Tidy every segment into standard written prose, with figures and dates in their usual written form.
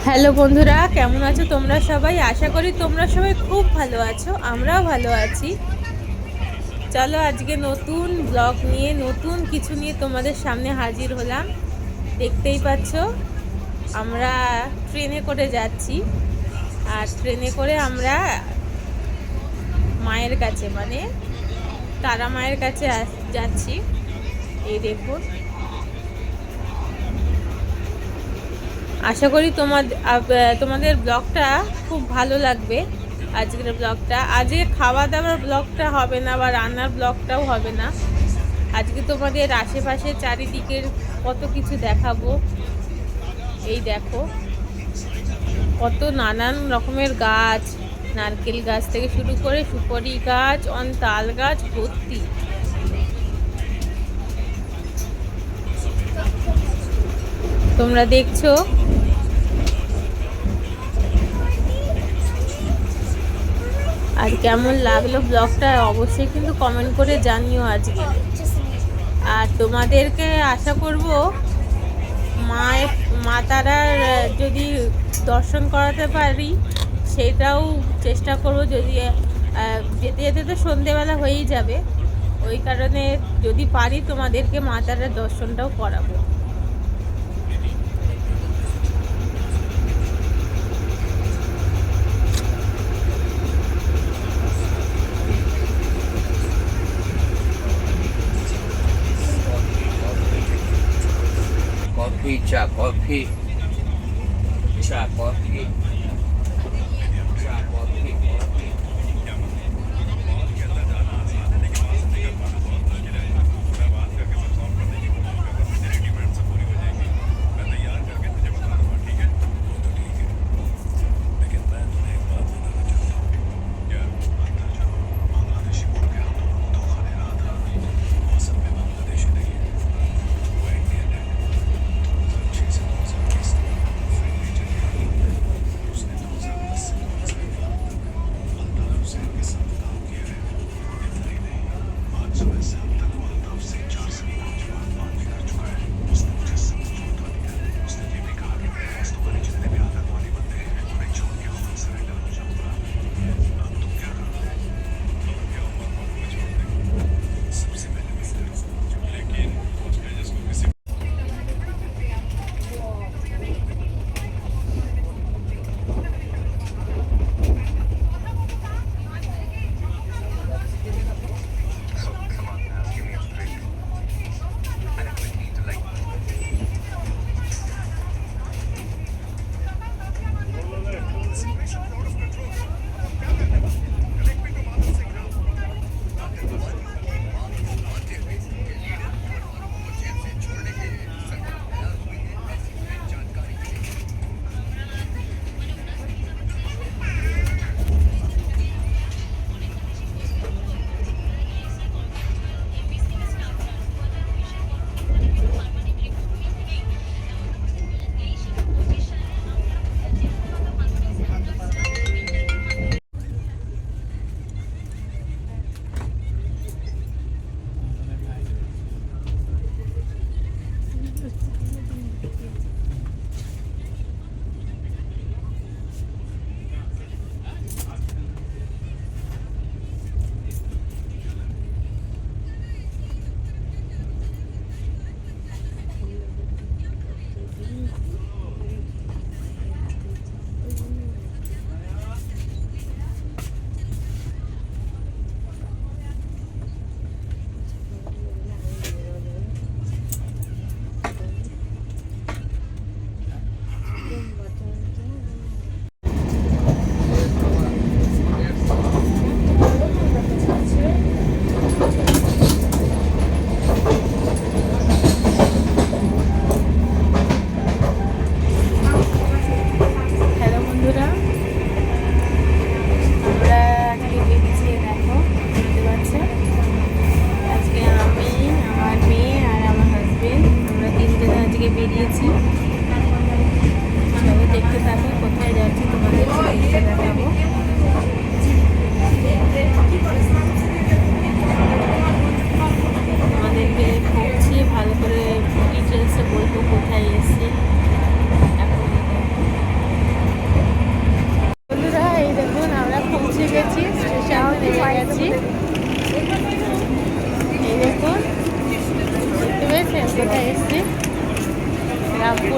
Hello বন্ধুরা, কেমন আছো তোমরা সবাই? আশা করি তোমরা সবাই খুব ভালো আছো, আমরাও ভালো আছি। চলো আজকে নতুন ব্লগ নিয়ে নতুন কিছু নিয়ে তোমাদের সামনে হাজির হলাম। দেখতেই পাচ্ছ আমরা ট্রেনে করে যাচ্ছি। আর ট্রেনে করে আমরা মায়ের কাছে মানে তারা মায়ের কাছে যাচ্ছি। এই দেখুন, আশা করি তোমাদের ব্লগটা খুব ভালো লাগবে। আজকের ব্লগটা, আজকে খাওয়া দাওয়ার ব্লগটা হবে না বা রান্নার ব্লগটাও হবে না। আজকে তোমাদের আশেপাশে চারিদিকের কত কিছু দেখাবো। এই দেখো, কত নানান রকমের গাছ, নারকেল গাছ থেকে শুরু করে সুপারি গাছ, তাল গাছ ভর্তি। তোমরা দেখছো। আর কেমন লাগলো ব্লগটা অবশ্যই কিন্তু কমেন্ট করে জানিও আজকে। আর তোমাদেরকে আশা করব মা তারার যদি দর্শন করাতে পারি সেটাও চেষ্টা করব। যদি যেতে যেতে তো সন্ধেবেলা হয়েই যাবে, ওই কারণে যদি পারি তোমাদেরকে মা তারার দর্শনটাও করাবো। Coffee, cha coffee, cha coffee, cha coffee, coffee.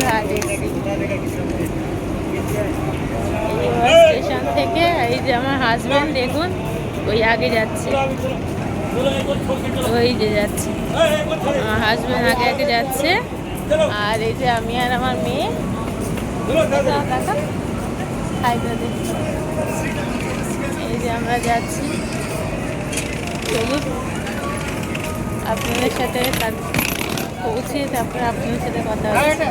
Ranaghat এসেছি। স্টেশন থেকে এই যে আমার হাজবেন্ড দেখুন ওই আগে যাচ্ছে, ওই যে যাচ্ছে আমার হাজবেন্ড আগে আগে যাচ্ছে। আর এই যে আমি আর আমার মেয়ে এই যে আমরা যাচ্ছি। চলুন আপনাদের সাথে পৌঁছে তারপরে আপনাদের সাথে কথা হচ্ছে।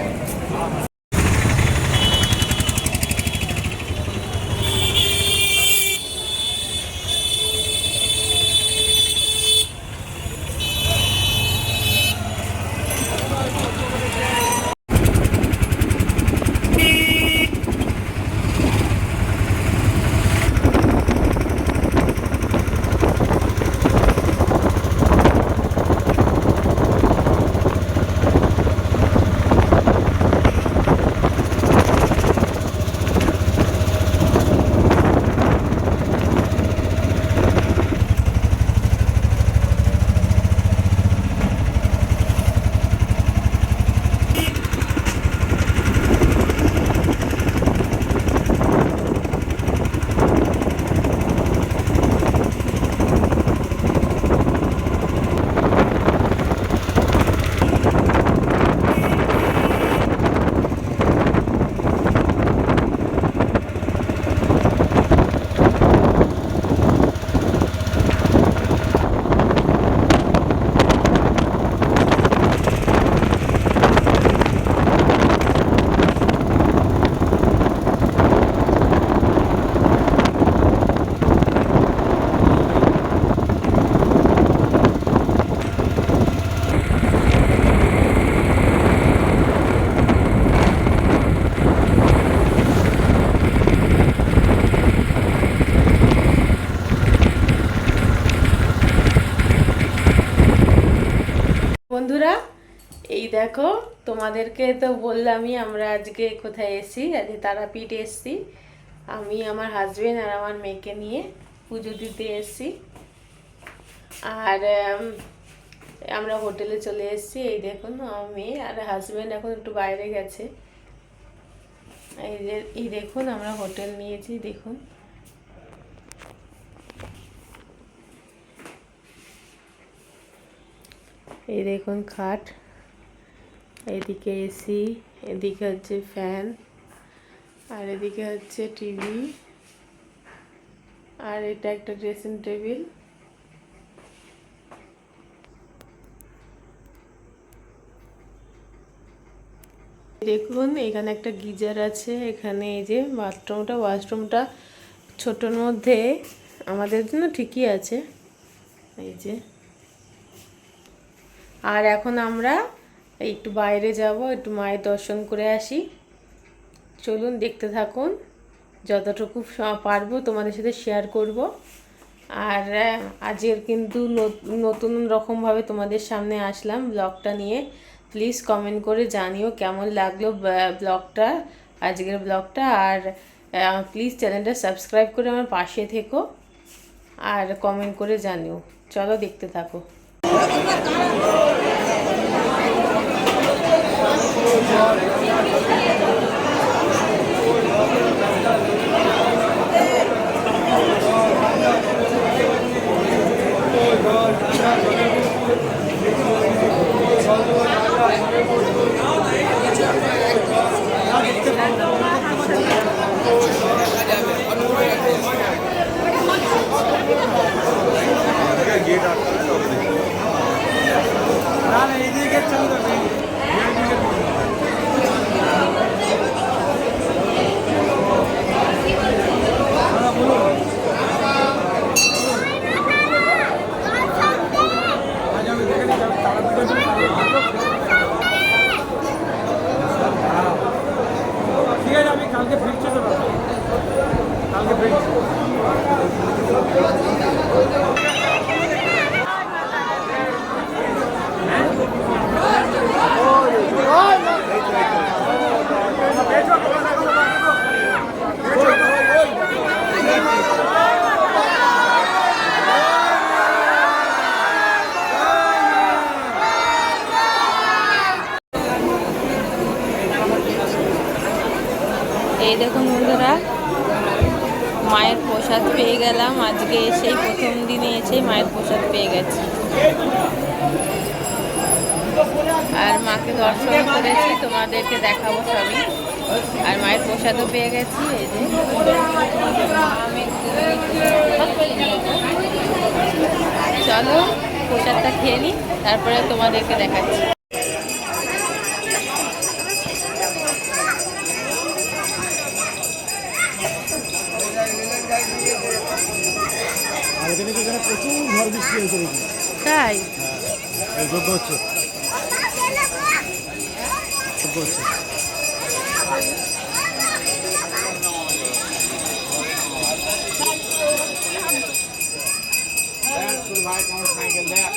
বন্ধুরা এই দেখো, তোমাদেরকে তো বললামই আমরা আজকে কোথায় এসেছি, আজকে তারাপীঠ এসেছি। আমি আমার হাজবেন্ড আর আমার মেয়েকে নিয়ে পুজো দিতে এসেছি। আর আমরা হোটেলে চলে এসেছি। এই দেখুন আমার মেয়ে আর হাজবেন্ড এখন একটু বাইরে গেছে। এই দেখুন আমরা হোটেল নিয়েছি, দেখুন এই দেখুন খাট, এদিকে এসি, এদিকে হচ্ছে ফ্যান, আর এদিকে হচ্ছে টিভি, আর এটা একটা ড্রেসিং টেবিল। দেখুন এখানে একটা গিজার আছে। এখানে এই যে ওয়াশরুমটা ছোটোর মধ্যে আমাদের জন্য ঠিকই আছে। এই যে, আর এখন আমরা একটু বাইরে যাব, একটু মায়ের দর্শন করে আসি। চলুন দেখতে থাকুন, যতটুকু পারবো তোমাদের সাথে শেয়ার করব। আর আজকের কিন্তু নতুন রকমভাবে তোমাদের সামনে আসলাম ব্লগটা নিয়ে। প্লিজ কমেন্ট করে জানিও কেমন লাগলো ব্লগটা, আজকের ব্লগটা। আর প্লিজ চ্যানেলটা সাবস্ক্রাইব করে আমার পাশে থেকো আর কমেন্ট করে জানিও। চলো দেখতে থাকো। এই দেখুন বন্ধুরা, মায়ের প্রসাদ পেয়ে গেলাম। আজকে এসেই প্রথম দিনে এসেই মায়ের প্রসাদ পেয়ে গেছি। আর মাকে দর্শন করেছি, তোমাদেরকে দেখাবো সবই। আর মায়ের প্রসাদও পেয়ে গেছি। এই যে চলো প্রসাদটা খেয়ে নিই, তারপরে তোমাদেরকে দেখাচ্ছি। আর এখানে প্রচুর ঝড় বৃষ্টি হয়েছে দেখি। তাই এই যোগ্য হচ্ছে যোগ্য হচ্ছে। ভাই কেমন সাইকেল দেখ।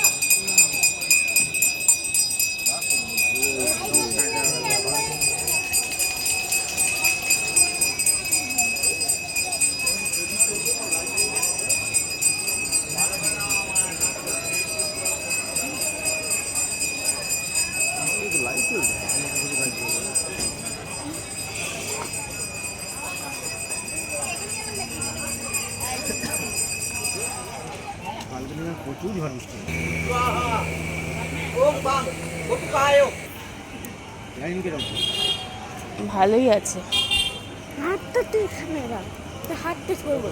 প্রচুর ঝড় বৃষ্টি। ভালোই আছে। হাতটা তুই এখানে রাখ, হাতটা ছড়বো।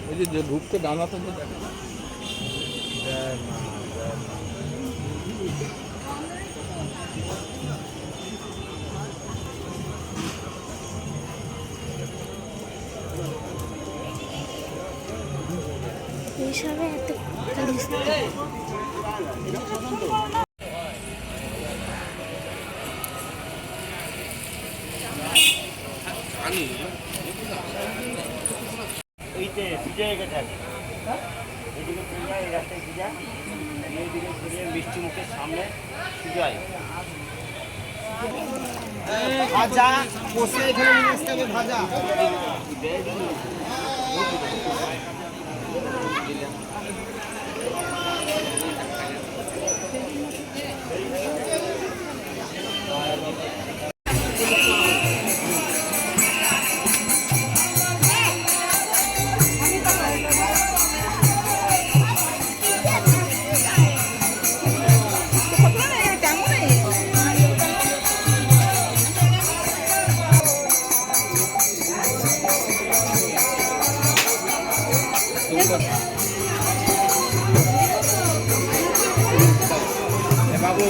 ওই যে ঢুকতে ডানাতে তো দেখা এইসবে এত করিস না। এইতে ভিজে গেছে, এদিকে ভিজা, এই রাস্তায় ভিজা, এইদিকে ঘুরিয়ে মিষ্টি মুখের সামনে সুজাই ভাজা কষে এখানে নিয়ে আসতে হবে ভাজা। বাবু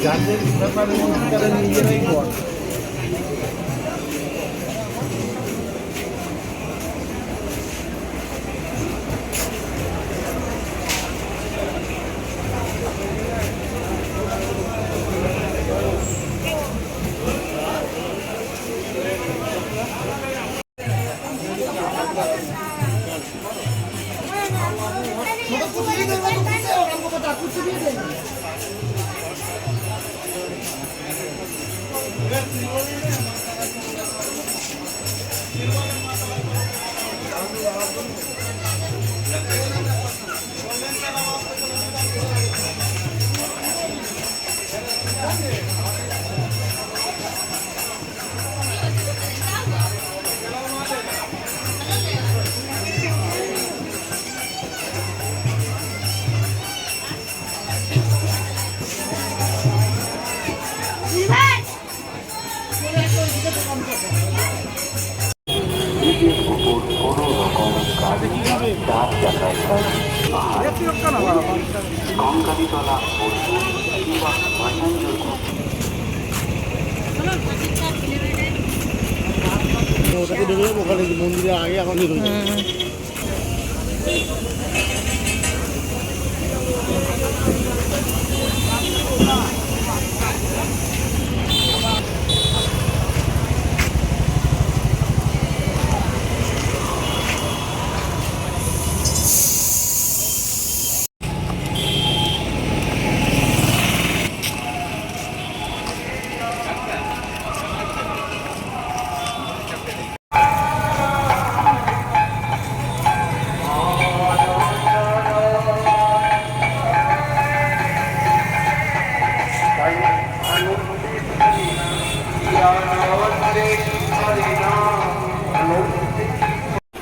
যাদের ব্যাপারে তারা নিজেরাই কর। ওটাকে ঢুকে যাবো ওখানে মন্দিরের আগে এখন ঢুকে যাবো।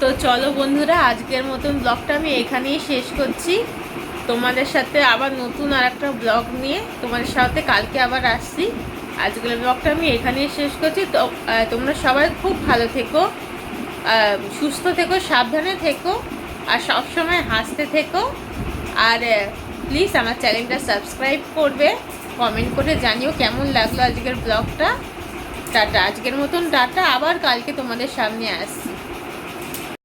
তো চলো বন্ধুরা, আজকের মতন ব্লগটা আমি এখানেই শেষ করছি। তোমাদের সাথে আবার নতুন আর একটা ব্লগ নিয়ে তোমাদের সাথে কালকে আবার আসছি। আজকের ব্লগটা আমি এখানেই শেষ করছি। তো তোমরা সবাই খুব ভালো থেকো, সুস্থ থেকো, সাবধানে থেকো, আর সবসময় হাসতে থেকো। আর প্লিজ আমার চ্যানেলটা সাবস্ক্রাইব করবে, কমেন্ট করে জানিও কেমন লাগলো আজকের ব্লগটা। টাটা, আজকের মতন টাটা, আবার কালকে তোমাদের সামনে আসছি।